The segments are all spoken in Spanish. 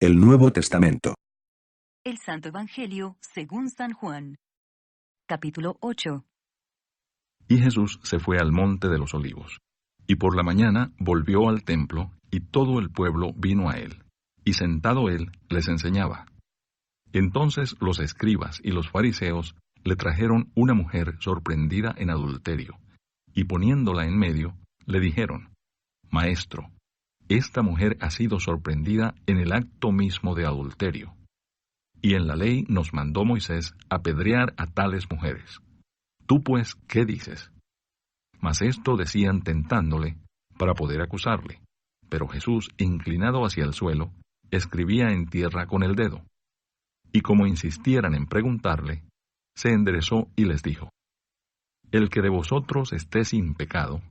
El Nuevo Testamento. El Santo Evangelio según San Juan. Capítulo 8. Y Jesús se fue al monte de los Olivos. Y por la mañana volvió al templo, y todo el pueblo vino a él. Y sentado él, les enseñaba. Entonces los escribas y los fariseos le trajeron una mujer sorprendida en adulterio, y poniéndola en medio, le dijeron: Maestro, esta mujer ha sido sorprendida en el acto mismo de adulterio. Y en la ley nos mandó Moisés apedrear a tales mujeres. Tú pues, ¿qué dices? Mas esto decían tentándole, para poder acusarle. Pero Jesús, inclinado hacia el suelo, escribía en tierra con el dedo. Y como insistieran en preguntarle, se enderezó y les dijo: El que de vosotros esté sin pecado,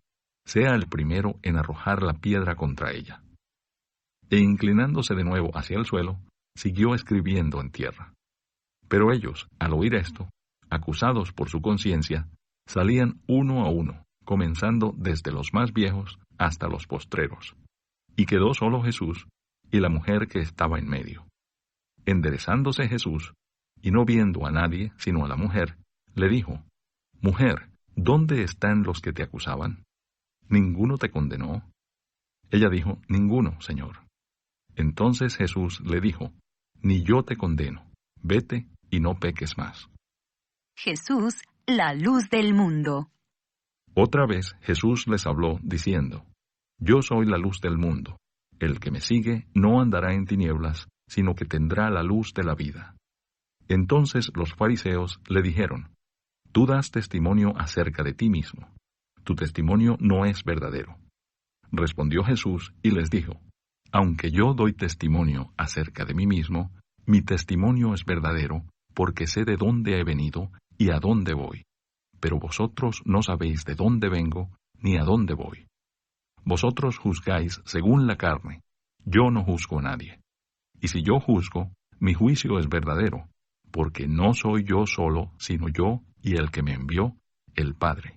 sea el primero en arrojar la piedra contra ella. E inclinándose de nuevo hacia el suelo, siguió escribiendo en tierra. Pero ellos, al oír esto, acusados por su conciencia, salían uno a uno, comenzando desde los más viejos hasta los postreros. Y quedó solo Jesús y la mujer que estaba en medio. Enderezándose Jesús, y no viendo a nadie sino a la mujer, le dijo: Mujer, ¿dónde están los que te acusaban? ¿Ninguno te condenó? Ella dijo: Ninguno, Señor. Entonces Jesús le dijo: Ni yo te condeno. Vete y no peques más. Jesús, la luz del mundo. Otra vez Jesús les habló, diciendo: Yo soy la luz del mundo. El que me sigue no andará en tinieblas, sino que tendrá la luz de la vida. Entonces los fariseos le dijeron: Tú das testimonio acerca de ti mismo. Tu testimonio no es verdadero. Respondió Jesús y les dijo: Aunque yo doy testimonio acerca de mí mismo, mi testimonio es verdadero, porque sé de dónde he venido y a dónde voy. Pero vosotros no sabéis de dónde vengo ni a dónde voy. Vosotros juzgáis según la carne, yo no juzgo a nadie. Y si yo juzgo, mi juicio es verdadero, porque no soy yo solo, sino yo y el que me envió, el Padre.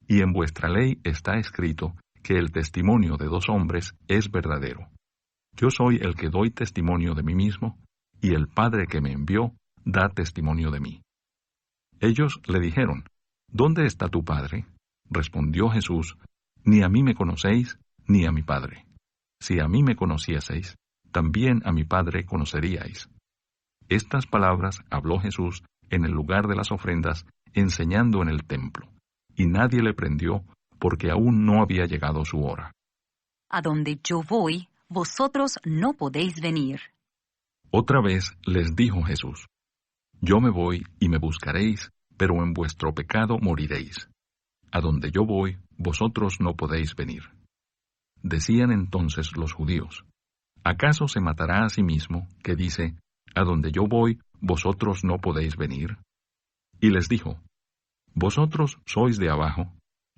Y en vuestra ley está escrito que el testimonio de dos hombres es verdadero. Yo soy el que doy testimonio de mí mismo, y el Padre que me envió da testimonio de mí. Ellos le dijeron: ¿Dónde está tu Padre? Respondió Jesús: Ni a mí me conocéis, ni a mi Padre. Si a mí me conocieseis, también a mi Padre conoceríais. Estas palabras habló Jesús en el lugar de las ofrendas, enseñando en el templo, y nadie le prendió, porque aún no había llegado su hora. A donde yo voy, vosotros no podéis venir. Otra vez les dijo Jesús: Yo me voy y me buscaréis, pero en vuestro pecado moriréis. A donde yo voy, vosotros no podéis venir. Decían entonces los judíos: ¿Acaso se matará a sí mismo, que dice: A donde yo voy, vosotros no podéis venir? Y les dijo: Vosotros sois de abajo,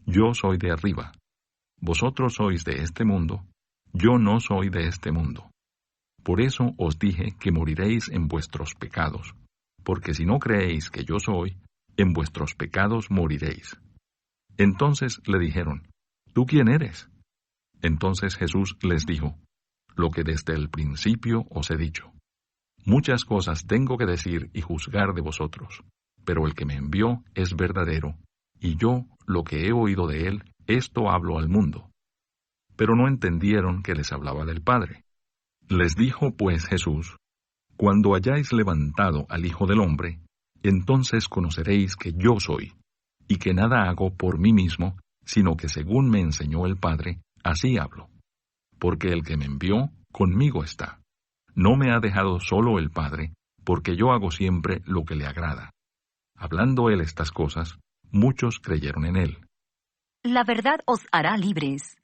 yo soy de arriba. Vosotros sois de este mundo, yo no soy de este mundo. Por eso os dije que moriréis en vuestros pecados, porque si no creéis que yo soy, en vuestros pecados moriréis. Entonces le dijeron: ¿Tú quién eres? Entonces Jesús les dijo: Lo que desde el principio os he dicho. Muchas cosas tengo que decir y juzgar de vosotros, pero el que me envió es verdadero, y yo, lo que he oído de él, esto hablo al mundo. Pero no entendieron que les hablaba del Padre. Les dijo pues Jesús: Cuando hayáis levantado al Hijo del Hombre, entonces conoceréis que yo soy, y que nada hago por mí mismo, sino que según me enseñó el Padre, así hablo. Porque el que me envió, conmigo está. No me ha dejado solo el Padre, porque yo hago siempre lo que le agrada. Hablando él estas cosas, muchos creyeron en él. La verdad os hará libres.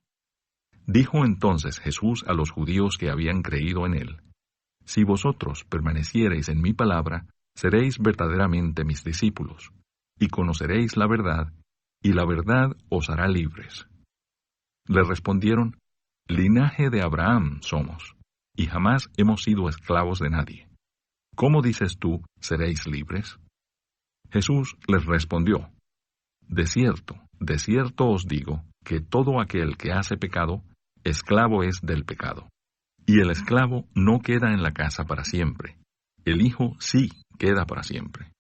Dijo entonces Jesús a los judíos que habían creído en él: Si vosotros permaneciereis en mi palabra, seréis verdaderamente mis discípulos, y conoceréis la verdad, y la verdad os hará libres. Le respondieron: Linaje de Abraham somos, y jamás hemos sido esclavos de nadie. ¿Cómo dices tú, seréis libres? Jesús les respondió: de cierto os digo, que todo aquel que hace pecado, esclavo es del pecado. Y el esclavo no queda en la casa para siempre, el Hijo sí queda para siempre.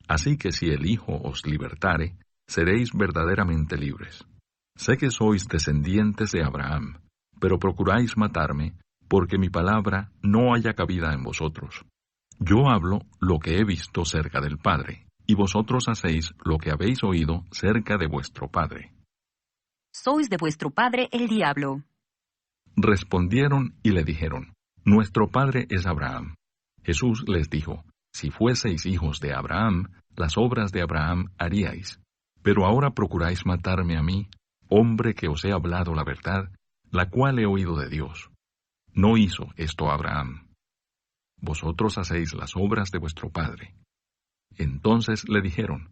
Así que si el Hijo os libertare, seréis verdaderamente libres. Sé que sois descendientes de Abraham, pero procuráis matarme, porque mi palabra no haya cabida en vosotros. Yo hablo lo que he visto cerca del Padre, y vosotros hacéis lo que habéis oído cerca de vuestro padre. Sois de vuestro padre el diablo. Respondieron y le dijeron, Nuestro padre es Abraham. Jesús les dijo, Si fueseis hijos de Abraham, las obras de Abraham haríais. Pero ahora procuráis matarme a mí, hombre que os he hablado la verdad, la cual he oído de Dios. No hizo esto Abraham. Vosotros hacéis las obras de vuestro padre. Entonces le dijeron,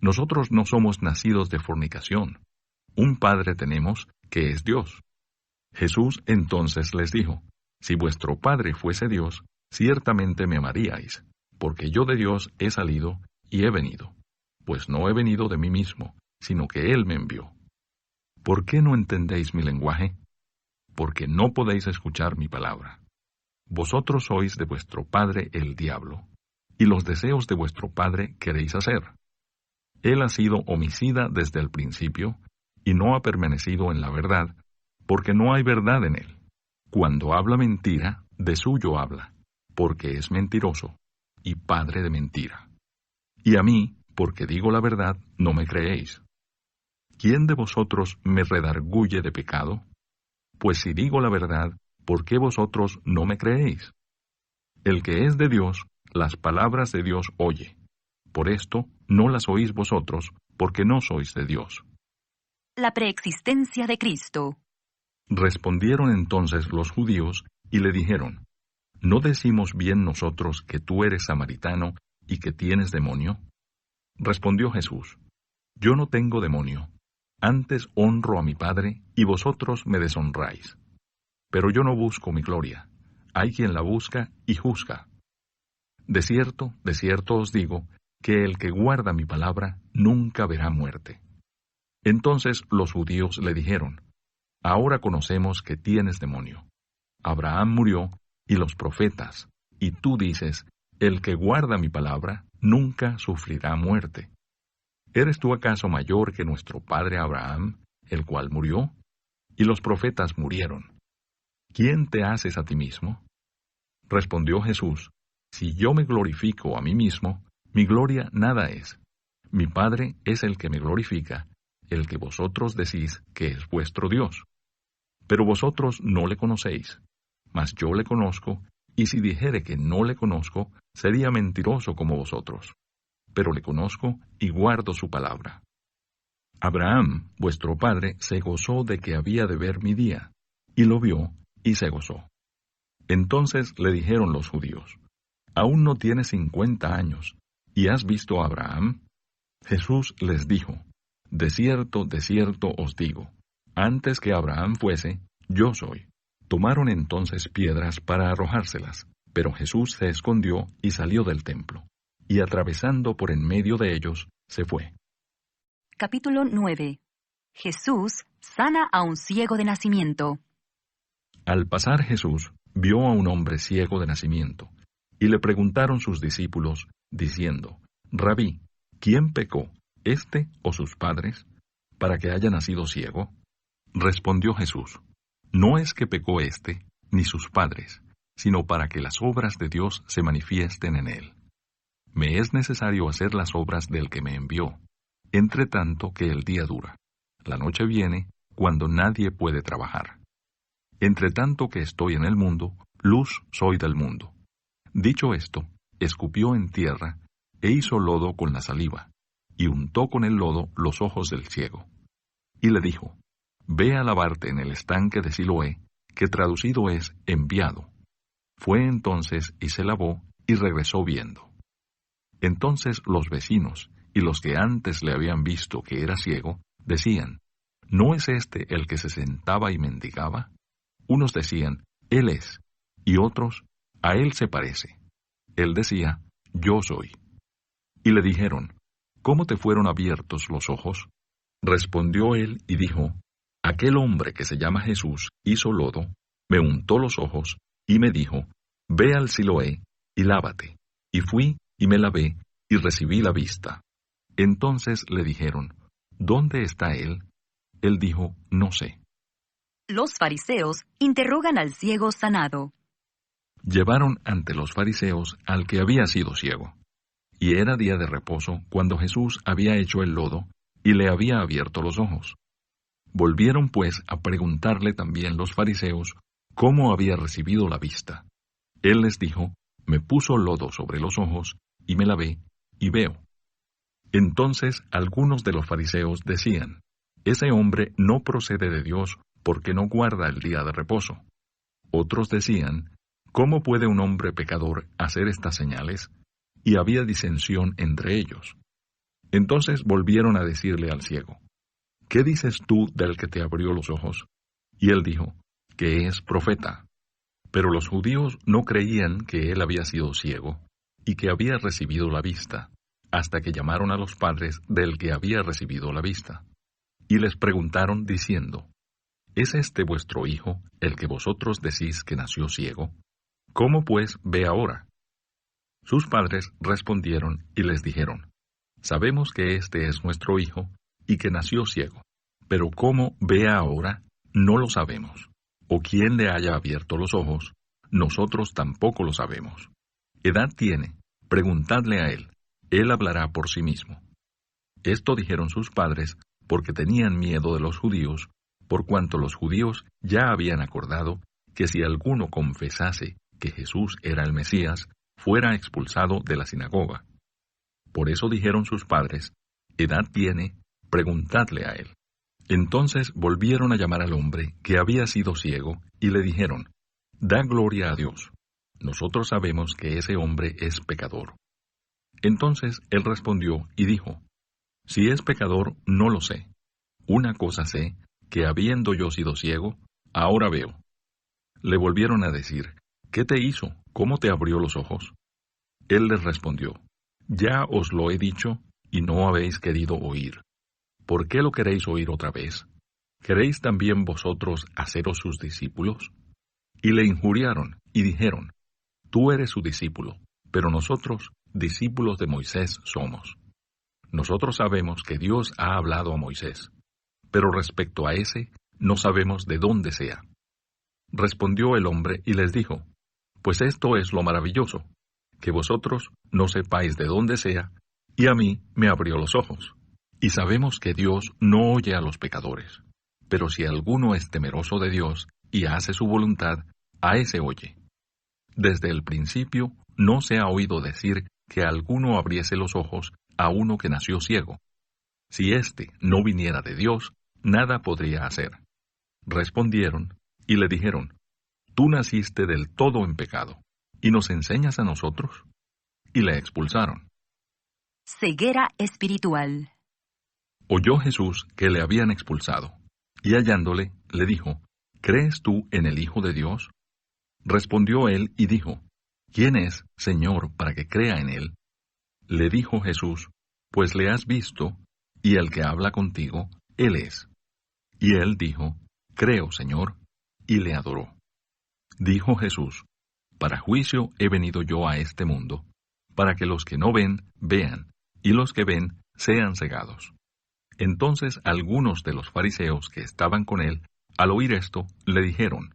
Nosotros no somos nacidos de fornicación. Un padre tenemos, que es Dios. Jesús entonces les dijo, Si vuestro padre fuese Dios, ciertamente me amaríais, porque yo de Dios he salido y he venido, pues no he venido de mí mismo, sino que Él me envió. ¿Por qué no entendéis mi lenguaje? Porque no podéis escuchar mi palabra. Vosotros sois de vuestro padre el diablo, y los deseos de vuestro padre queréis hacer. Él ha sido homicida desde el principio, y no ha permanecido en la verdad, porque no hay verdad en él. Cuando habla mentira, de suyo habla, porque es mentiroso, y padre de mentira. Y a mí, porque digo la verdad, no me creéis. ¿Quién de vosotros me redarguye de pecado? Pues si digo la verdad, ¿por qué vosotros no me creéis? El que es de Dios, las palabras de Dios oye. Por esto no las oís vosotros, porque no sois de Dios. La preexistencia de Cristo. Respondieron entonces los judíos y le dijeron, ¿No decimos bien nosotros que tú eres samaritano y que tienes demonio? Respondió Jesús, Yo no tengo demonio, antes honro a mi Padre y vosotros me deshonráis. Pero yo no busco mi gloria, hay quien la busca y juzga. De cierto os digo, que el que guarda mi palabra nunca verá muerte. Entonces los judíos le dijeron, Ahora conocemos que tienes demonio. Abraham murió, y los profetas, y tú dices, el que guarda mi palabra nunca sufrirá muerte. ¿Eres tú acaso mayor que nuestro padre Abraham, el cual murió? Y los profetas murieron. ¿Quién te haces a ti mismo? Respondió Jesús, Si yo me glorifico a mí mismo, mi gloria nada es. Mi Padre es el que me glorifica, el que vosotros decís que es vuestro Dios. Pero vosotros no le conocéis, mas yo le conozco, y si dijere que no le conozco, sería mentiroso como vosotros. Pero le conozco y guardo su palabra. Abraham, vuestro padre, se gozó de que había de ver mi día, y lo vio, y se gozó. Entonces le dijeron los judíos, Aún no tienes 50 años, ¿y has visto a Abraham? Jesús les dijo, De cierto os digo, antes que Abraham fuese, yo soy. Tomaron entonces piedras para arrojárselas, pero Jesús se escondió y salió del templo, y atravesando por en medio de ellos, se fue. Capítulo 9. Jesús sana a un ciego de nacimiento. Al pasar Jesús, vio a un hombre ciego de nacimiento, y le preguntaron sus discípulos, diciendo, Rabí, ¿quién pecó, éste o sus padres, para que haya nacido ciego? Respondió Jesús, No es que pecó éste, ni sus padres, sino para que las obras de Dios se manifiesten en él. Me es necesario hacer las obras del que me envió, entre tanto que el día dura. La noche viene, cuando nadie puede trabajar. Entre tanto que estoy en el mundo, luz soy del mundo. Dicho esto, escupió en tierra, e hizo lodo con la saliva, y untó con el lodo los ojos del ciego. Y le dijo, Ve a lavarte en el estanque de Siloé, que traducido es enviado. Fue entonces y se lavó, y regresó viendo. Entonces los vecinos, y los que antes le habían visto que era ciego, decían, ¿No es este el que se sentaba y mendigaba? Unos decían, Él es, y otros, a él se parece. Él decía, Yo soy. Y le dijeron, ¿Cómo te fueron abiertos los ojos? Respondió él y dijo, Aquel hombre que se llama Jesús hizo lodo, me untó los ojos, y me dijo, Ve al Siloé, y lávate. Y fui, y me lavé, y recibí la vista. Entonces le dijeron, ¿Dónde está él? Él dijo, No sé. Los fariseos interrogan al ciego sanado. Llevaron ante los fariseos al que había sido ciego. Y era día de reposo cuando Jesús había hecho el lodo y le había abierto los ojos. Volvieron pues a preguntarle también los fariseos cómo había recibido la vista. Él les dijo, Me puso lodo sobre los ojos, y me lavé, y veo. Entonces algunos de los fariseos decían, Ese hombre no procede de Dios, porque no guarda el día de reposo. Otros decían, ¿Cómo puede un hombre pecador hacer estas señales? Y había disensión entre ellos. Entonces volvieron a decirle al ciego, ¿Qué dices tú del que te abrió los ojos? Y él dijo, que es profeta. Pero los judíos no creían que él había sido ciego, y que había recibido la vista, hasta que llamaron a los padres del que había recibido la vista. Y les preguntaron diciendo, ¿Es este vuestro hijo, el que vosotros decís que nació ciego? ¿Cómo pues ve ahora? Sus padres respondieron y les dijeron, Sabemos que este es nuestro hijo, y que nació ciego, pero cómo ve ahora, no lo sabemos. O quién le haya abierto los ojos, nosotros tampoco lo sabemos. Edad tiene, preguntadle a él hablará por sí mismo. Esto dijeron sus padres, porque tenían miedo de los judíos, por cuanto los judíos ya habían acordado que si alguno confesase que Jesús era el Mesías, fuera expulsado de la sinagoga. Por eso dijeron sus padres, Edad tiene, preguntadle a él. Entonces volvieron a llamar al hombre que había sido ciego, y le dijeron, Da gloria a Dios. Nosotros sabemos que ese hombre es pecador. Entonces él respondió y dijo, Si es pecador, no lo sé. Una cosa sé, que habiendo yo sido ciego, ahora veo. Le volvieron a decir, ¿Qué te hizo? ¿Cómo te abrió los ojos? Él les respondió, Ya os lo he dicho, y no habéis querido oír. ¿Por qué lo queréis oír otra vez? ¿Queréis también vosotros haceros sus discípulos? Y le injuriaron, y dijeron, Tú eres su discípulo, pero nosotros, discípulos de Moisés, somos. Nosotros sabemos que Dios ha hablado a Moisés, pero respecto a ese, no sabemos de dónde sea. Respondió el hombre y les dijo, Pues esto es lo maravilloso, que vosotros no sepáis de dónde sea, y a mí me abrió los ojos. Y sabemos que Dios no oye a los pecadores, pero si alguno es temeroso de Dios y hace su voluntad, a ese oye. Desde el principio no se ha oído decir que alguno abriese los ojos a uno que nació ciego. Si éste no viniera de Dios, nada podría hacer. Respondieron y le dijeron, Tú naciste del todo en pecado, ¿y nos enseñas a nosotros? Y le expulsaron. Ceguera espiritual. Oyó Jesús que le habían expulsado, y hallándole, le dijo, ¿Crees tú en el Hijo de Dios? Respondió él y dijo, ¿Quién es, Señor, para que crea en él? Le dijo Jesús, Pues le has visto, y el que habla contigo, él es. Y él dijo, Creo, Señor, y le adoró. Dijo Jesús, Para juicio he venido yo a este mundo, para que los que no ven, vean, y los que ven, sean cegados. Entonces algunos de los fariseos que estaban con él, al oír esto, le dijeron,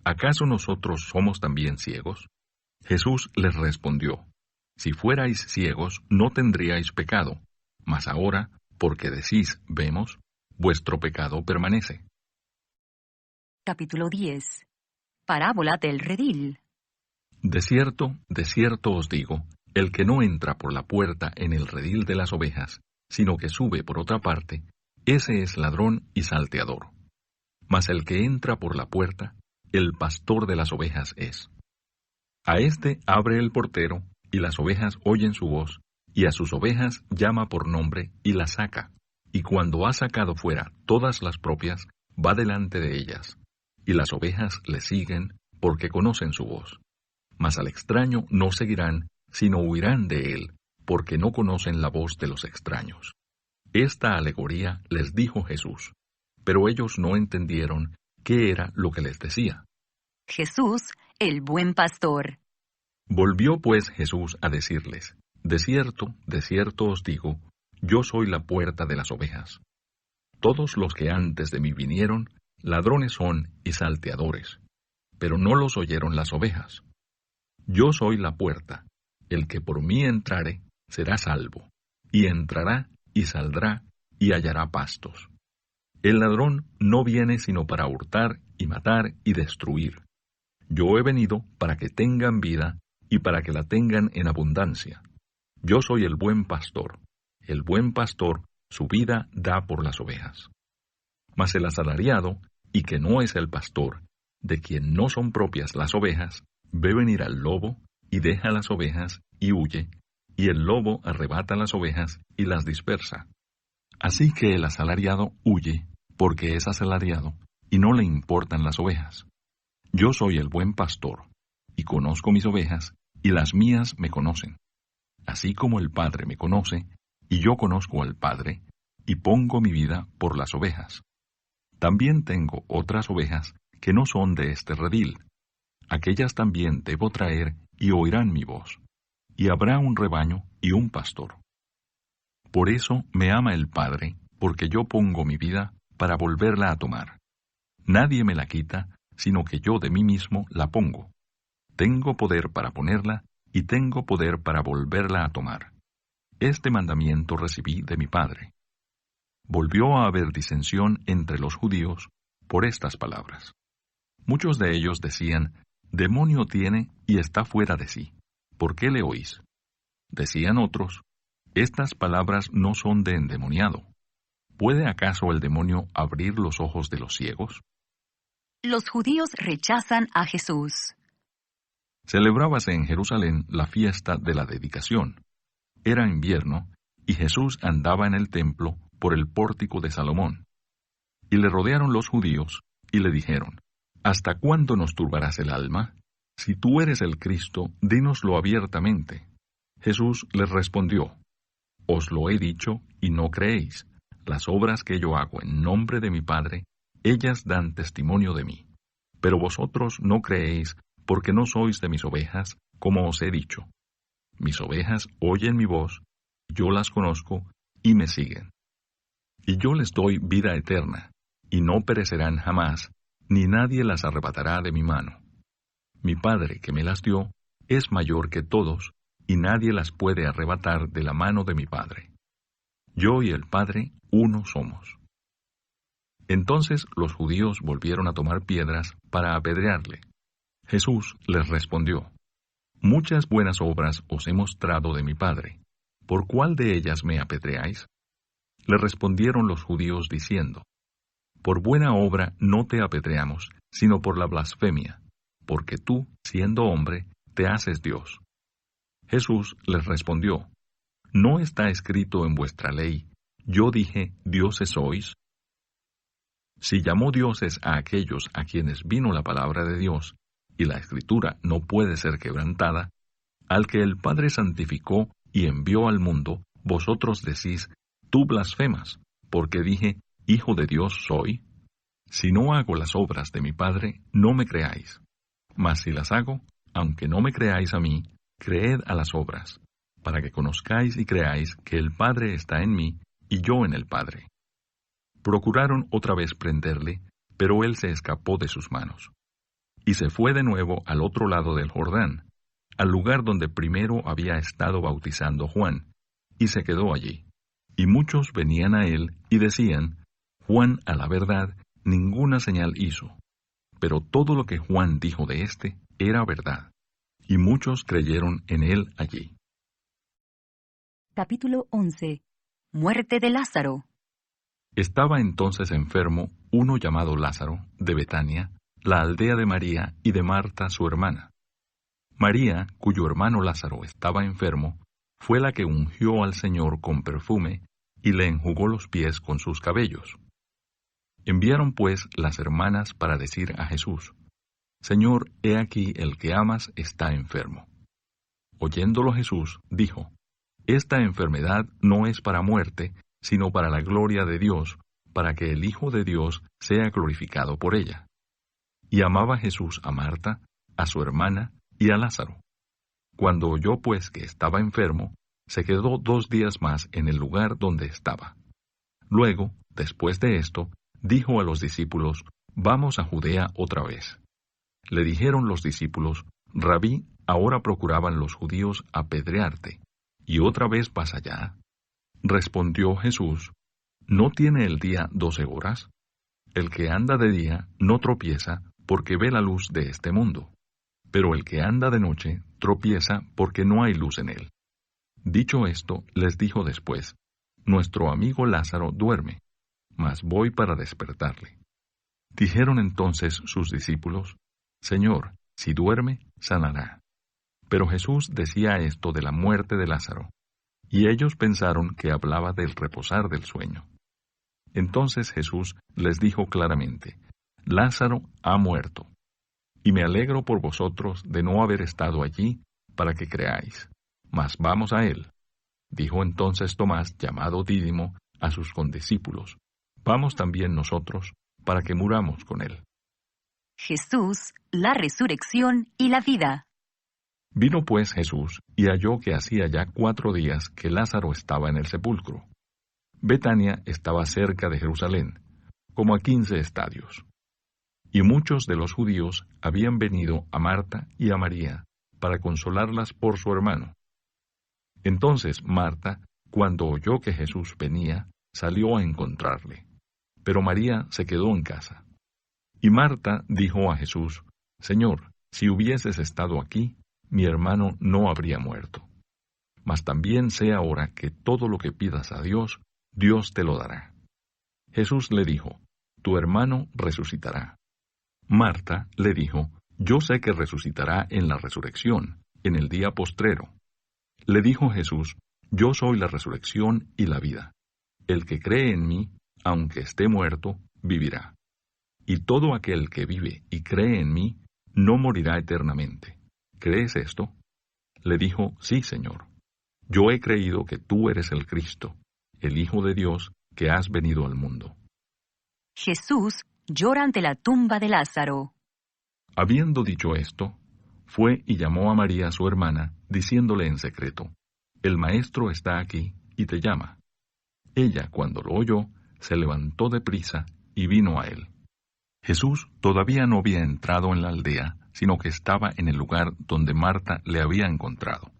¿Acaso nosotros somos también ciegos? Jesús les respondió, Si fuerais ciegos, no tendríais pecado, mas ahora, porque decís, vemos, vuestro pecado permanece. Capítulo 10. Parábola del redil. De cierto os digo, el que no entra por la puerta en el redil de las ovejas, sino que sube por otra parte, ese es ladrón y salteador. Mas el que entra por la puerta, el pastor de las ovejas es. A éste abre el portero, y las ovejas oyen su voz, y a sus ovejas llama por nombre y las saca, y cuando ha sacado fuera todas las propias, va delante de ellas, y las ovejas le siguen porque conocen su voz. Mas al extraño no seguirán, sino huirán de él, porque no conocen la voz de los extraños. Esta alegoría les dijo Jesús, pero ellos no entendieron qué era lo que les decía. Jesús, el buen pastor. Volvió pues Jesús a decirles, de cierto os digo, yo soy la puerta de las ovejas. Todos los que antes de mí vinieron, ladrones son y salteadores, pero no los oyeron las ovejas. Yo soy la puerta, el que por mí entrare, será salvo, y entrará y saldrá y hallará pastos. El ladrón no viene sino para hurtar y matar y destruir. Yo he venido para que tengan vida y para que la tengan en abundancia. Yo soy el buen pastor. El buen pastor su vida da por las ovejas. Mas el asalariado, y que no es el pastor, de quien no son propias las ovejas, ve venir al lobo, y deja las ovejas, y huye, y el lobo arrebata las ovejas, y las dispersa. Así que el asalariado huye, porque es asalariado, y no le importan las ovejas. Yo soy el buen pastor, y conozco mis ovejas, y las mías me conocen. Así como el Padre me conoce, y yo conozco al Padre, y pongo mi vida por las ovejas. También tengo otras ovejas que no son de este redil. Aquellas también debo traer, y oirán mi voz. Y habrá un rebaño y un pastor. Por eso me ama el Padre, porque yo pongo mi vida para volverla a tomar. Nadie me la quita, sino que yo de mí mismo la pongo. Tengo poder para ponerla, y tengo poder para volverla a tomar. Este mandamiento recibí de mi Padre. Volvió a haber disensión entre los judíos por estas palabras. Muchos de ellos decían, demonio tiene y está fuera de sí. ¿Por qué le oís? Decían otros, estas palabras no son de endemoniado. ¿Puede acaso el demonio abrir los ojos de los ciegos? Los judíos rechazan a Jesús. Celebrábase en Jerusalén la fiesta de la dedicación. Era invierno, y Jesús andaba en el templo por el pórtico de Salomón. Y le rodearon los judíos, y le dijeron, ¿hasta cuándo nos turbarás el alma? Si tú eres el Cristo, dínoslo abiertamente. Jesús les respondió, os lo he dicho, y no creéis. Las obras que yo hago en nombre de mi Padre, ellas dan testimonio de mí. Pero vosotros no creéis, porque no sois de mis ovejas, como os he dicho. Mis ovejas oyen mi voz, yo las conozco, y me siguen. Y yo les doy vida eterna, y no perecerán jamás, ni nadie las arrebatará de mi mano. Mi Padre que me las dio, es mayor que todos, y nadie las puede arrebatar de la mano de mi Padre. Yo y el Padre uno somos. Entonces los judíos volvieron a tomar piedras para apedrearle. Jesús les respondió, muchas buenas obras os he mostrado de mi Padre. ¿Por cuál de ellas me apedreáis? Le respondieron los judíos diciendo, por buena obra no te apedreamos, sino por la blasfemia, porque tú, siendo hombre, te haces Dios. Jesús les respondió, ¿no está escrito en vuestra ley, yo dije, dioses sois? Si llamó dioses a aquellos a quienes vino la palabra de Dios, y la Escritura no puede ser quebrantada, al que el Padre santificó y envió al mundo, vosotros decís, tú blasfemas, porque dije, Hijo de Dios soy. Si no hago las obras de mi Padre, no me creáis. Mas si las hago, aunque no me creáis a mí, creed a las obras, para que conozcáis y creáis que el Padre está en mí, y yo en el Padre. Procuraron otra vez prenderle, pero él se escapó de sus manos. Y se fue de nuevo al otro lado del Jordán, al lugar donde primero había estado bautizando Juan, y se quedó allí. Y muchos venían a él y decían, Juan, a la verdad, ninguna señal hizo, pero todo lo que Juan dijo de éste era verdad, y muchos creyeron en él allí. Capítulo 11. Muerte de Lázaro. Estaba entonces enfermo uno llamado Lázaro, de Betania, la aldea de María y de Marta su hermana. María, cuyo hermano Lázaro estaba enfermo, fue la que ungió al Señor con perfume y le enjugó los pies con sus cabellos. Enviaron pues las hermanas para decir a Jesús, Señor, he aquí el que amas está enfermo. Oyéndolo Jesús, dijo, Esta enfermedad no es para muerte, sino para la gloria de Dios, para que el Hijo de Dios sea glorificado por ella. Y amaba Jesús a Marta, a su hermana y a Lázaro. Cuando oyó pues que estaba enfermo, se quedó 2 días más en el lugar donde estaba. Luego, después de esto, dijo a los discípulos: Vamos a Judea otra vez. Le dijeron los discípulos: Rabí, ahora procuraban los judíos apedrearte, ¿y otra vez vas allá? Respondió Jesús: ¿No tiene el día 12 horas? El que anda de día no tropieza porque ve la luz de este mundo, pero el que anda de noche tropieza porque no hay luz en él. Dicho esto, les dijo después: Nuestro amigo Lázaro duerme, mas voy para despertarle. Dijeron entonces sus discípulos: Señor, si duerme, sanará. Pero Jesús decía esto de la muerte de Lázaro, y ellos pensaron que hablaba del reposar del sueño. Entonces Jesús les dijo claramente: Lázaro ha muerto, y me alegro por vosotros de no haber estado allí para que creáis, mas vamos a él. Dijo entonces Tomás, llamado Dídimo, a sus condiscípulos: Vamos también nosotros, para que muramos con él. Jesús, la resurrección y la vida. Vino pues Jesús, y halló que hacía ya 4 días que Lázaro estaba en el sepulcro. Betania estaba cerca de Jerusalén, como a 15 estadios. Y muchos de los judíos habían venido a Marta y a María para consolarlas por su hermano. Entonces Marta, cuando oyó que Jesús venía, salió a encontrarle. Pero María se quedó en casa. Y Marta dijo a Jesús: Señor, si hubieses estado aquí, mi hermano no habría muerto. Mas también sé ahora que todo lo que pidas a Dios, Dios te lo dará. Jesús le dijo: Tu hermano resucitará. Marta le dijo: Yo sé que resucitará en la resurrección, en el día postrero. Le dijo Jesús: Yo soy la resurrección y la vida. El que cree en mí, aunque esté muerto, vivirá. Y todo aquel que vive y cree en mí, no morirá eternamente. ¿Crees esto? Le dijo: Sí, Señor. Yo he creído que tú eres el Cristo, el Hijo de Dios, que has venido al mundo. Jesús llora ante la tumba de Lázaro. Habiendo dicho esto, fue y llamó a María su hermana, diciéndole en secreto: El Maestro está aquí y te llama. Ella, cuando lo oyó, se levantó de prisa y vino a él. Jesús todavía no había entrado en la aldea, sino que estaba en el lugar donde Marta le había encontrado.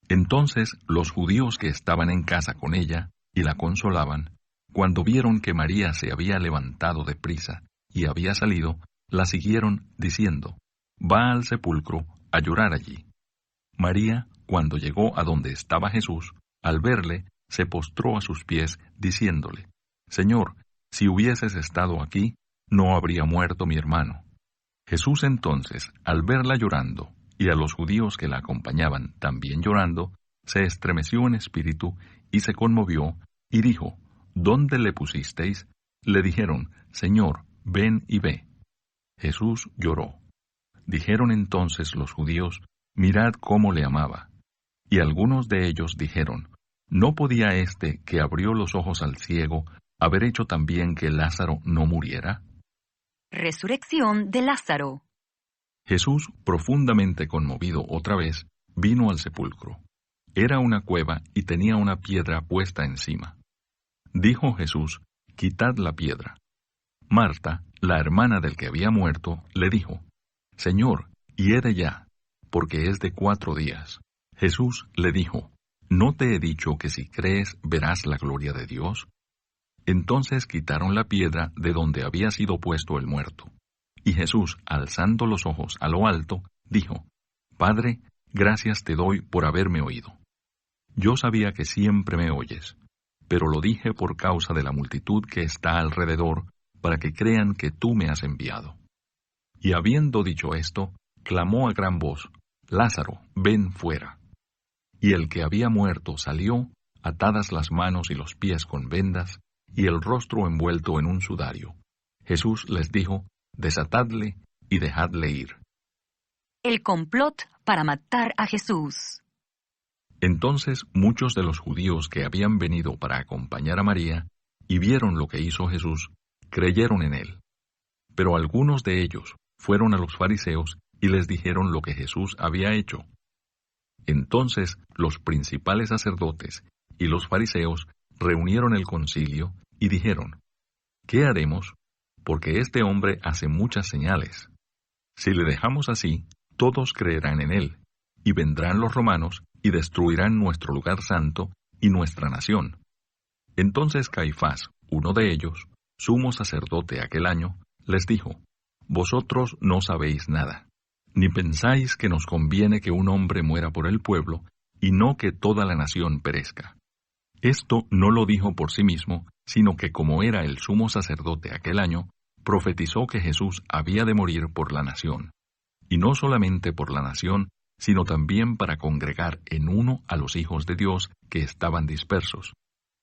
Entonces los judíos que estaban en casa con ella y la consolaban, cuando vieron que María se había levantado de prisa y había salido, la siguieron diciendo: Va al sepulcro a llorar allí. María, cuando llegó a donde estaba Jesús, al verle, se postró a sus pies, diciéndole: Señor, si hubieses estado aquí, no habría muerto mi hermano. Jesús entonces, al verla llorando, y a los judíos que la acompañaban también llorando, se estremeció en espíritu y se conmovió, y dijo: ¿Dónde le pusisteis? Le dijeron: Señor, ven y ve. Jesús lloró. Dijeron entonces los judíos: Mirad cómo le amaba. Y algunos de ellos dijeron: ¿No podía éste que abrió los ojos al ciego haber hecho también que Lázaro no muriera? Resurrección de Lázaro. Jesús, profundamente conmovido otra vez, vino al sepulcro. Era una cueva y tenía una piedra puesta encima. Dijo Jesús: Quitad la piedra. Marta, la hermana del que había muerto, le dijo: Señor, hiede ya, porque es de 4 días. Jesús le dijo: ¿No te he dicho que si crees verás la gloria de Dios? Entonces quitaron la piedra de donde había sido puesto el muerto. Y Jesús, alzando los ojos a lo alto, dijo: Padre, gracias te doy por haberme oído. Yo sabía que siempre me oyes, pero lo dije por causa de la multitud que está alrededor, para que crean que tú me has enviado. Y habiendo dicho esto, clamó a gran voz: Lázaro, ven fuera. Y el que había muerto salió, atadas las manos y los pies con vendas, y el rostro envuelto en un sudario. Jesús les dijo: Desatadle y dejadle ir. El complot para matar a Jesús. Entonces muchos de los judíos que habían venido para acompañar a María, y vieron lo que hizo Jesús, creyeron en él. Pero algunos de ellos, fueron a los fariseos y les dijeron lo que Jesús había hecho. Entonces los principales sacerdotes y los fariseos reunieron el concilio y dijeron: ¿Qué haremos? Porque este hombre hace muchas señales. Si le dejamos así, todos creerán en él, y vendrán los romanos y destruirán nuestro lugar santo y nuestra nación. Entonces Caifás, uno de ellos, sumo sacerdote aquel año, les dijo: Vosotros no sabéis nada, ni pensáis que nos conviene que un hombre muera por el pueblo, y no que toda la nación perezca. Esto no lo dijo por sí mismo, sino que como era el sumo sacerdote aquel año, profetizó que Jesús había de morir por la nación, y no solamente por la nación, sino también para congregar en uno a los hijos de Dios que estaban dispersos.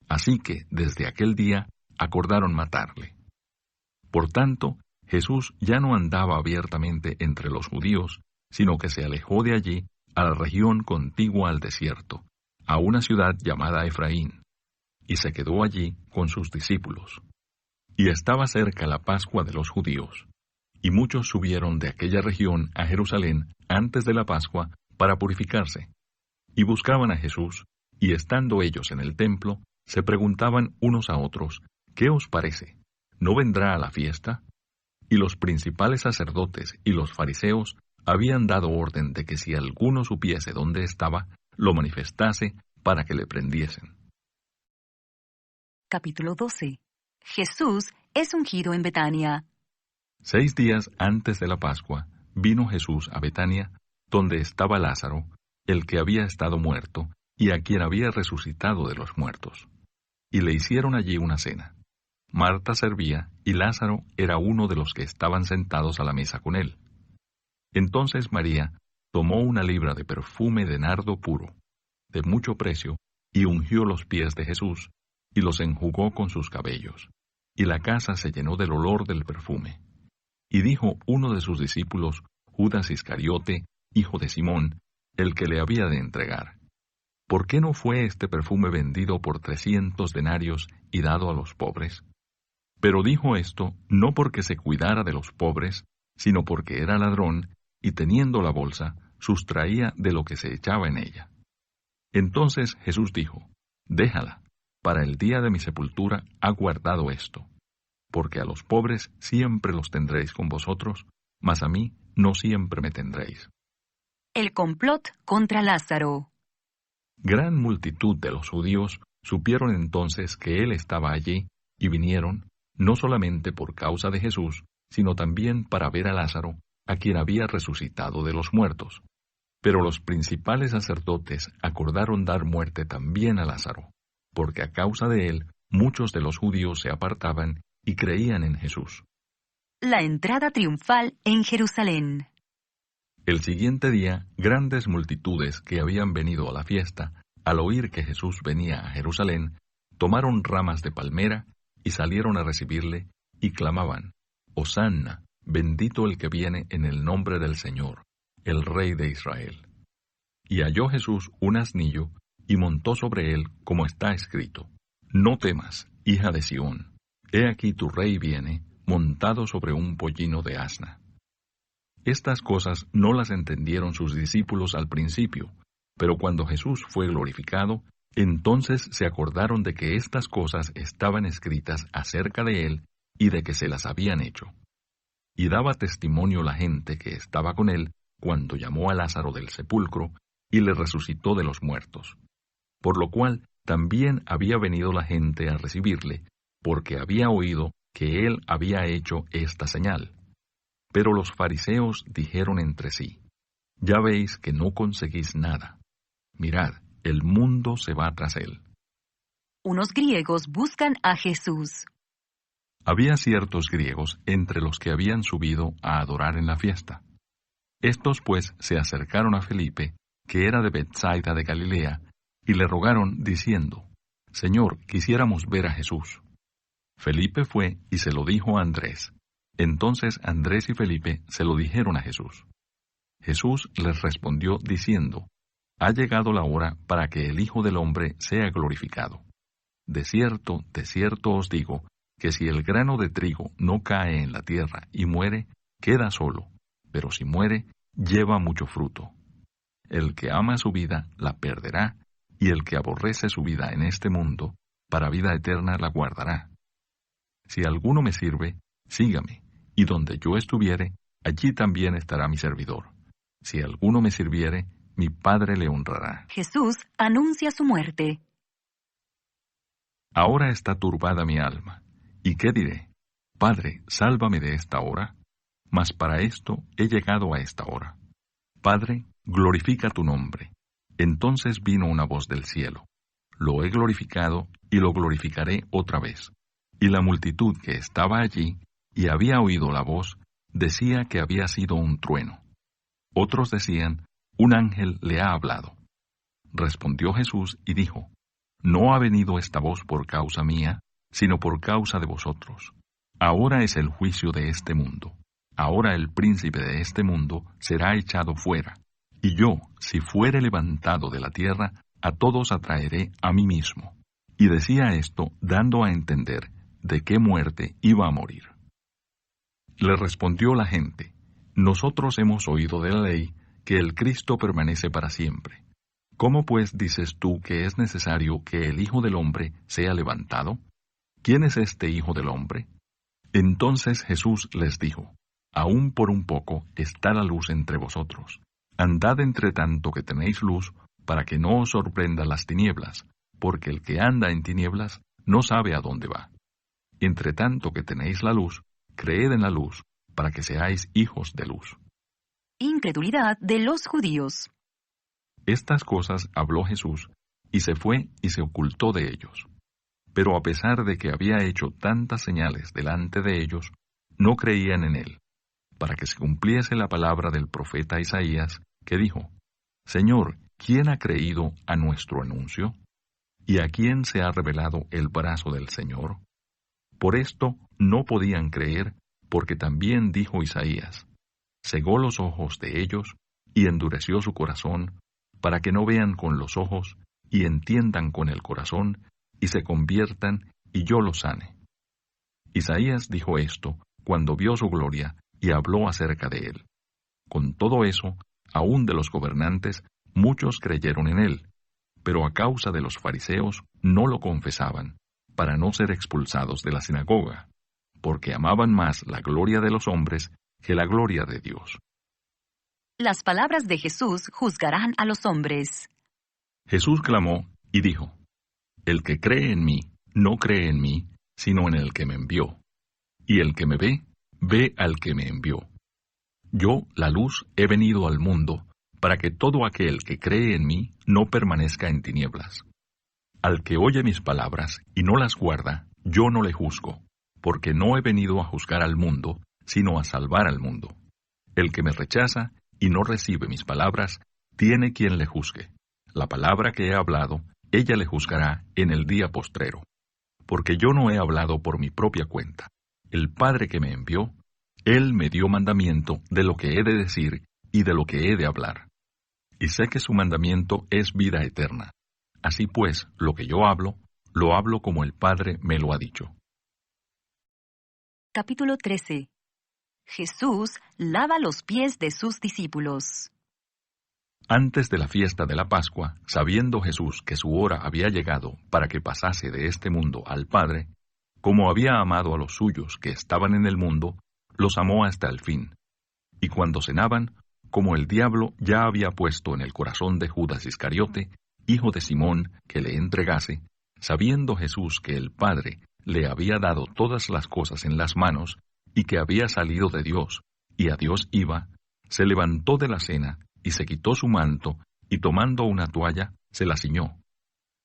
Así que desde aquel día acordaron matarle. Por tanto, Jesús ya no andaba abiertamente entre los judíos, sino que se alejó de allí a la región contigua al desierto, a una ciudad llamada Efraín, y se quedó allí con sus discípulos. Y estaba cerca la Pascua de los judíos, y muchos subieron de aquella región a Jerusalén antes de la Pascua para purificarse, y buscaban a Jesús, y estando ellos en el templo, se preguntaban unos a otros: ¿Qué os parece? ¿No vendrá a la fiesta? Y los principales sacerdotes y los fariseos habían dado orden de que si alguno supiese dónde estaba, lo manifestase para que le prendiesen. Capítulo 12. Jesús es ungido en Betania. 6 días antes de la Pascua, vino Jesús a Betania, donde estaba Lázaro, el que había estado muerto, y a quien había resucitado de los muertos. Y le hicieron allí una cena. Marta servía, y Lázaro era uno de los que estaban sentados a la mesa con él. Entonces María tomó una libra de perfume de nardo puro, de mucho precio, y ungió los pies de Jesús, y los enjugó con sus cabellos. Y la casa se llenó del olor del perfume. Y dijo uno de sus discípulos, Judas Iscariote, hijo de Simón, el que le había de entregar: ¿Por qué no fue este perfume vendido por 300 denarios y dado a los pobres? Pero dijo esto no porque se cuidara de los pobres, sino porque era ladrón, y teniendo la bolsa, sustraía de lo que se echaba en ella. Entonces Jesús dijo: Déjala, para el día de mi sepultura ha guardado esto, porque a los pobres siempre los tendréis con vosotros, mas a mí no siempre me tendréis. El complot contra Lázaro. Gran multitud de los judíos supieron entonces que él estaba allí, y vinieron, no solamente por causa de Jesús, sino también para ver a Lázaro, a quien había resucitado de los muertos. Pero los principales sacerdotes acordaron dar muerte también a Lázaro, porque a causa de él muchos de los judíos se apartaban y creían en Jesús. La entrada triunfal en Jerusalén. El siguiente día, grandes multitudes que habían venido a la fiesta, al oír que Jesús venía a Jerusalén, tomaron ramas de palmera y salieron a recibirle, y clamaban: Hosanna, bendito el que viene en el nombre del Señor, el Rey de Israel. Y halló Jesús un asnillo, y montó sobre él, como está escrito: No temas, hija de Sión, he aquí tu rey viene, montado sobre un pollino de asna. Estas cosas no las entendieron sus discípulos al principio, pero cuando Jesús fue glorificado, entonces se acordaron de que estas cosas estaban escritas acerca de él y de que se las habían hecho. Y daba testimonio la gente que estaba con él cuando llamó a Lázaro del sepulcro y le resucitó de los muertos. Por lo cual también había venido la gente a recibirle, porque había oído que él había hecho esta señal. Pero los fariseos dijeron entre sí: Ya veis que no conseguís nada. Mirad, el mundo se va tras él. Unos griegos buscan a Jesús. Había ciertos griegos entre los que habían subido a adorar en la fiesta. Estos pues se acercaron a Felipe, que era de Betsaida de Galilea, y le rogaron diciendo: Señor, quisiéramos ver a Jesús. Felipe fue y se lo dijo a Andrés. Entonces Andrés y Felipe se lo dijeron a Jesús. Jesús les respondió diciendo: Ha llegado la hora para que el Hijo del Hombre sea glorificado. De cierto os digo, que si el grano de trigo no cae en la tierra y muere, queda solo, pero si muere, lleva mucho fruto. El que ama su vida la perderá, y el que aborrece su vida en este mundo, para vida eterna la guardará. Si alguno me sirve, sígame, y donde yo estuviere, allí también estará mi servidor. Si alguno me sirviere, mi Padre le honrará. Jesús anuncia su muerte. Ahora está turbada mi alma. ¿Y qué diré? Padre, sálvame de esta hora. Mas para esto he llegado a esta hora. Padre, glorifica tu nombre. Entonces vino una voz del cielo. Lo he glorificado y lo glorificaré otra vez. Y la multitud que estaba allí y había oído la voz, decía que había sido un trueno. Otros decían, un ángel le ha hablado. Respondió Jesús y dijo, no ha venido esta voz por causa mía, sino por causa de vosotros. Ahora es el juicio de este mundo. Ahora el príncipe de este mundo será echado fuera. Y yo, si fuere levantado de la tierra, a todos atraeré a mí mismo. Y decía esto dando a entender de qué muerte iba a morir. Le respondió la gente, nosotros hemos oído de la ley que el Cristo permanece para siempre. ¿Cómo pues dices tú que es necesario que el Hijo del Hombre sea levantado? ¿Quién es este Hijo del Hombre? Entonces Jesús les dijo, aún por un poco está la luz entre vosotros. Andad entre tanto que tenéis luz, para que no os sorprendan las tinieblas, porque el que anda en tinieblas no sabe a dónde va. Entre tanto que tenéis la luz, creed en la luz, para que seáis hijos de luz. Incredulidad de los judíos. Estas cosas habló Jesús, y se fue y se ocultó de ellos. Pero a pesar de que había hecho tantas señales delante de ellos, no creían en él, para que se cumpliese la palabra del profeta Isaías, que dijo, Señor, ¿quién ha creído a nuestro anuncio? ¿Y a quién se ha revelado el brazo del Señor? Por esto no podían creer, porque también dijo Isaías, cegó los ojos de ellos y endureció su corazón, para que no vean con los ojos y entiendan con el corazón y se conviertan y yo los sane. Isaías dijo esto cuando vio su gloria y habló acerca de él. Con todo eso, aun de los gobernantes, muchos creyeron en él, pero a causa de los fariseos no lo confesaban, para no ser expulsados de la sinagoga, porque amaban más la gloria de los hombres que la gloria de Dios. Las palabras de Jesús juzgarán a los hombres. Jesús clamó y dijo, el que cree en mí, no cree en mí, sino en el que me envió. Y el que me ve, ve al que me envió. Yo, la luz, he venido al mundo, para que todo aquel que cree en mí no permanezca en tinieblas. Al que oye mis palabras y no las guarda, yo no le juzgo, porque no he venido a juzgar al mundo, sino a salvar al mundo. El que me rechaza y no recibe mis palabras, tiene quien le juzgue. La palabra que he hablado, ella le juzgará en el día postrero. Porque yo no he hablado por mi propia cuenta. El Padre que me envió, Él me dio mandamiento de lo que he de decir y de lo que he de hablar. Y sé que su mandamiento es vida eterna. Así pues, lo que yo hablo, lo hablo como el Padre me lo ha dicho. Capítulo 13. Jesús lava los pies de sus discípulos. Antes de la fiesta de la Pascua, sabiendo Jesús que su hora había llegado para que pasase de este mundo al Padre, como había amado a los suyos que estaban en el mundo, los amó hasta el fin. Y cuando cenaban, como el diablo ya había puesto en el corazón de Judas Iscariote, hijo de Simón, que le entregase, sabiendo Jesús que el Padre le había dado todas las cosas en las manos, y que había salido de Dios, y a Dios iba, se levantó de la cena, y se quitó su manto, y tomando una toalla, se la ciñó.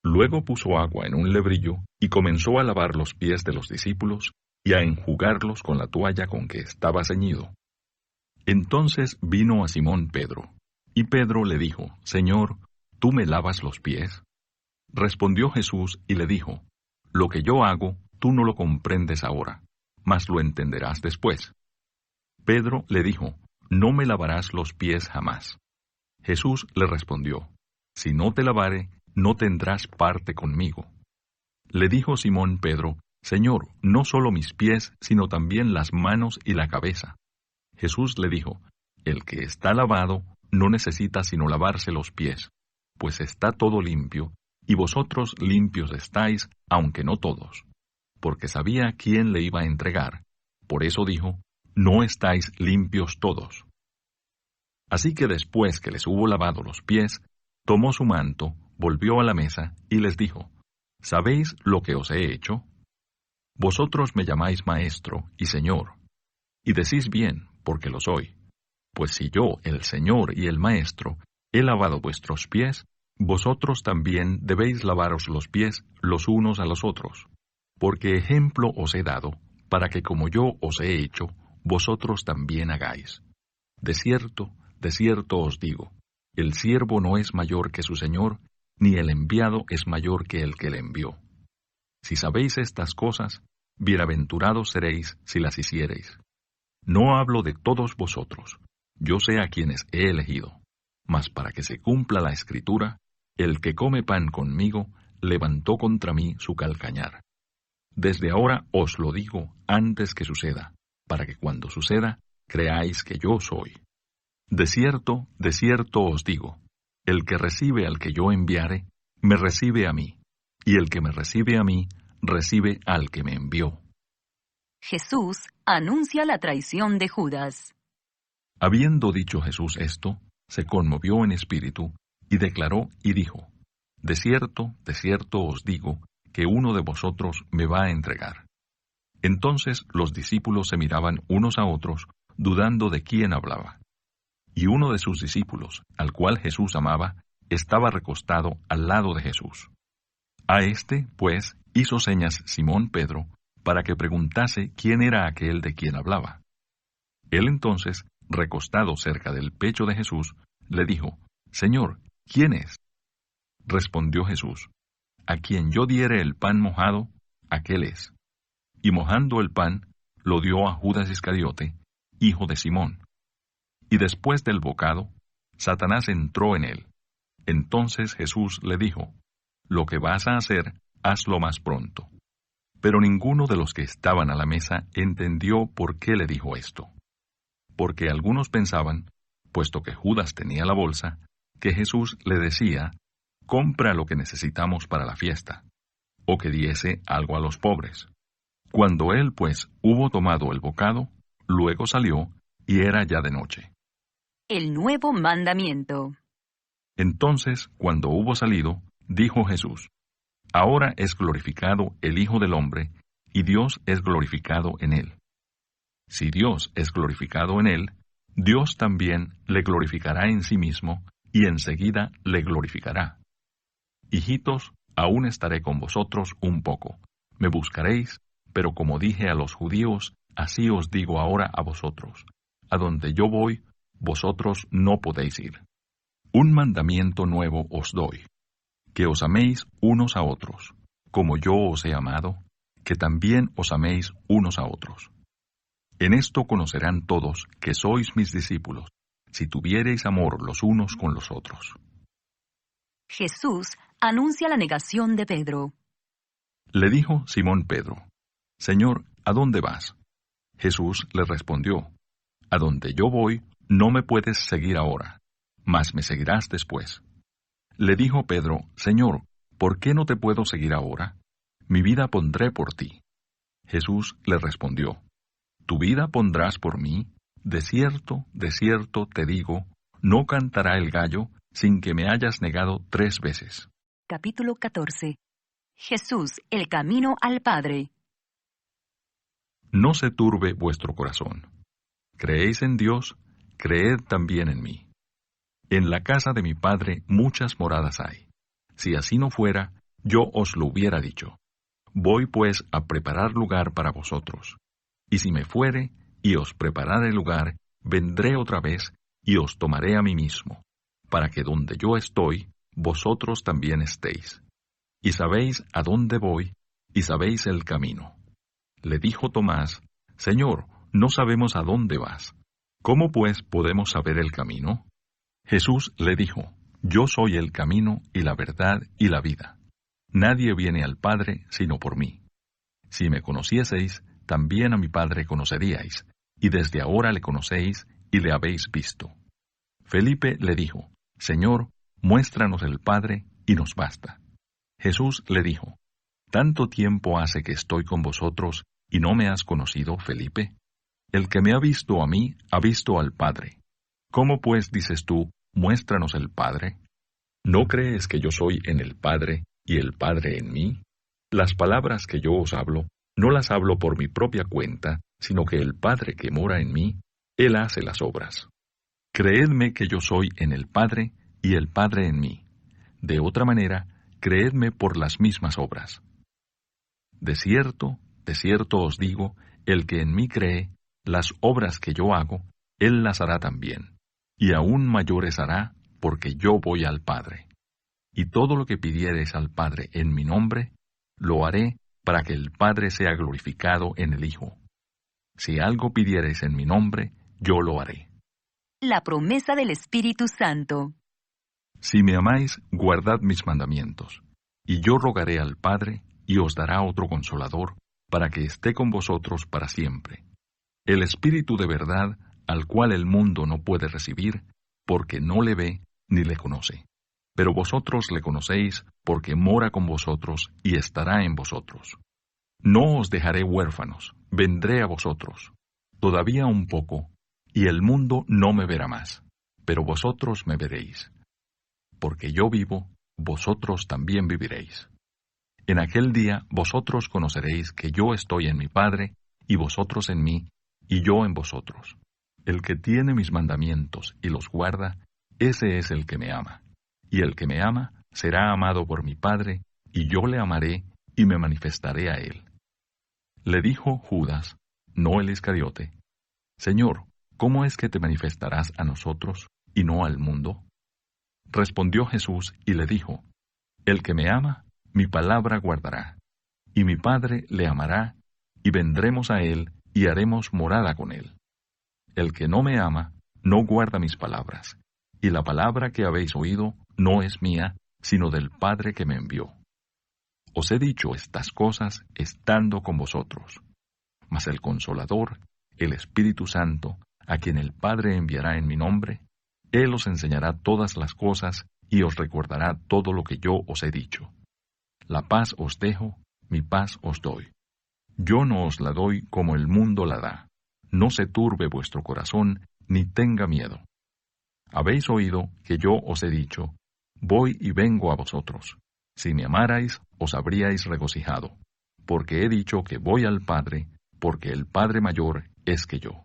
Luego puso agua en un lebrillo, y comenzó a lavar los pies de los discípulos, y a enjugarlos con la toalla con que estaba ceñido. Entonces vino a Simón Pedro, y Pedro le dijo, Señor, ¿tú me lavas los pies? Respondió Jesús y le dijo, lo que yo hago, tú no lo comprendes ahora, mas lo entenderás después. Pedro le dijo, no me lavarás los pies jamás. Jesús le respondió, si no te lavare, no tendrás parte conmigo. Le dijo Simón Pedro, Señor, no solo mis pies, sino también las manos y la cabeza. Jesús le dijo, el que está lavado no necesita sino lavarse los pies, pues está todo limpio, y vosotros limpios estáis, aunque no todos. Porque sabía quién le iba a entregar, por eso dijo, no estáis limpios todos. Así que después que les hubo lavado los pies, tomó su manto, volvió a la mesa y les dijo, ¿sabéis lo que os he hecho? Vosotros me llamáis maestro y señor, y decís bien, porque lo soy. Pues si yo, el Señor y el Maestro, he lavado vuestros pies, vosotros también debéis lavaros los pies los unos a los otros. Porque ejemplo os he dado, para que como yo os he hecho, vosotros también hagáis. De cierto os digo, el siervo no es mayor que su Señor, ni el enviado es mayor que el que le envió. Si sabéis estas cosas, bienaventurados seréis si las hiciereis. No hablo de todos vosotros, yo sé a quienes he elegido, mas para que se cumpla la Escritura, el que come pan conmigo levantó contra mí su calcañar. Desde ahora os lo digo antes que suceda, para que cuando suceda, creáis que yo soy. De cierto os digo, el que recibe al que yo enviare, me recibe a mí, y el que me recibe a mí, recibe al que me envió. Jesús anuncia la traición de Judas. Habiendo dicho Jesús esto, se conmovió en espíritu, y declaró y dijo, de cierto os digo, que uno de vosotros me va a entregar. Entonces los discípulos se miraban unos a otros, dudando de quién hablaba. Y uno de sus discípulos, al cual Jesús amaba, estaba recostado al lado de Jesús. A éste, pues, hizo señas Simón Pedro, para que preguntase quién era aquel de quien hablaba. Él entonces, recostado cerca del pecho de Jesús, le dijo, Señor, ¿quién es? Respondió Jesús, a quien yo diere el pan mojado, aquel es. Y mojando el pan, lo dio a Judas Iscariote, hijo de Simón. Y después del bocado, Satanás entró en él. Entonces Jesús le dijo, lo que vas a hacer, hazlo más pronto. Pero ninguno de los que estaban a la mesa entendió por qué le dijo esto. Porque algunos pensaban, puesto que Judas tenía la bolsa, que Jesús le decía, compra lo que necesitamos para la fiesta, o que diese algo a los pobres. Cuando él, pues, hubo tomado el bocado, luego salió, y era ya de noche. El nuevo mandamiento. Entonces, cuando hubo salido, dijo Jesús, ahora es glorificado el Hijo del Hombre, y Dios es glorificado en él. Si Dios es glorificado en él, Dios también le glorificará en sí mismo, y enseguida le glorificará. Hijitos, aún estaré con vosotros un poco. Me buscaréis, pero como dije a los judíos, así os digo ahora a vosotros. A donde yo voy, vosotros no podéis ir. Un mandamiento nuevo os doy, que os améis unos a otros, como yo os he amado, que también os améis unos a otros. En esto conocerán todos que sois mis discípulos, si tuviereis amor los unos con los otros. Jesús anuncia la negación de Pedro. Le dijo Simón Pedro, Señor, ¿a dónde vas? Jesús le respondió, a donde yo voy, no me puedes seguir ahora, mas me seguirás después. Le dijo Pedro, Señor, ¿por qué no te puedo seguir ahora? Mi vida pondré por ti. Jesús le respondió, ¿tu vida pondrás por mí? De cierto te digo, no cantará el gallo sin que me hayas negado 3 veces. Capítulo 14. Jesús, el camino al Padre. No se turbe vuestro corazón. ¿Creéis en Dios? Creed también en mí. En la casa de mi Padre muchas moradas hay. Si así no fuera, yo os lo hubiera dicho. Voy pues a preparar lugar para vosotros. Y si me fuere, y os preparare lugar, vendré otra vez, y os tomaré a mí mismo, para que donde yo estoy, vosotros también estéis. Y sabéis a dónde voy, y sabéis el camino. Le dijo Tomás, Señor, no sabemos a dónde vas. ¿Cómo pues podemos saber el camino? Jesús le dijo, Yo soy el camino y la verdad y la vida. Nadie viene al Padre sino por mí. Si me conocieseis, también a mi Padre conoceríais, y desde ahora le conocéis y le habéis visto. Felipe le dijo, Señor, muéstranos el Padre, y nos basta. Jesús le dijo, ¿tanto tiempo hace que estoy con vosotros, y no me has conocido, Felipe? El que me ha visto a mí, ha visto al Padre. ¿Cómo pues dices tú, muéstranos el Padre? ¿No crees que yo soy en el Padre, y el Padre en mí? Las palabras que yo os hablo, no las hablo por mi propia cuenta, sino que el Padre que mora en mí, Él hace las obras. Creedme que yo soy en el Padre, y el Padre en mí. De otra manera, creedme por las mismas obras. De cierto os digo, el que en mí cree, las obras que yo hago, Él las hará también, y aún mayores hará, porque yo voy al Padre. Y todo lo que pidiereis al Padre en mi nombre, lo haré para que el Padre sea glorificado en el Hijo. Si algo pidiereis en mi nombre, yo lo haré. La promesa del Espíritu Santo. Si me amáis, guardad mis mandamientos, y yo rogaré al Padre, y os dará otro Consolador, para que esté con vosotros para siempre. El Espíritu de verdad, al cual el mundo no puede recibir, porque no le ve ni le conoce. Pero vosotros le conocéis, porque mora con vosotros y estará en vosotros. No os dejaré huérfanos, vendré a vosotros. Todavía un poco, y el mundo no me verá más, pero vosotros me veréis. Porque yo vivo, vosotros también viviréis. En aquel día vosotros conoceréis que yo estoy en mi Padre, y vosotros en mí, y yo en vosotros. El que tiene mis mandamientos y los guarda, ese es el que me ama. Y el que me ama será amado por mi Padre, y yo le amaré y me manifestaré a él. Le dijo Judas, no el Iscariote, Señor, ¿cómo es que te manifestarás a nosotros y no al mundo? Respondió Jesús y le dijo, El que me ama, mi palabra guardará, y mi Padre le amará, y vendremos a él y haremos morada con él. El que no me ama, no guarda mis palabras, y la palabra que habéis oído no es mía, sino del Padre que me envió. Os he dicho estas cosas estando con vosotros. Mas el Consolador, el Espíritu Santo, a quien el Padre enviará en mi nombre, Él os enseñará todas las cosas y os recordará todo lo que yo os he dicho. La paz os dejo, mi paz os doy. Yo no os la doy como el mundo la da. No se turbe vuestro corazón, ni tenga miedo. Habéis oído que yo os he dicho, voy y vengo a vosotros. Si me amarais, os habríais regocijado, porque he dicho que voy al Padre, porque el Padre mayor es que yo.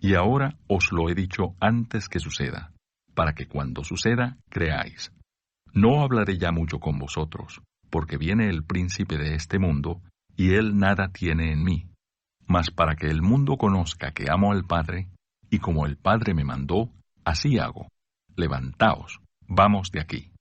Y ahora os lo he dicho antes que suceda, para que cuando suceda creáis. No hablaré ya mucho con vosotros, porque viene el príncipe de este mundo, y él nada tiene en mí. Mas para que el mundo conozca que amo al Padre, y como el Padre me mandó, así hago. Levantaos, vamos de aquí.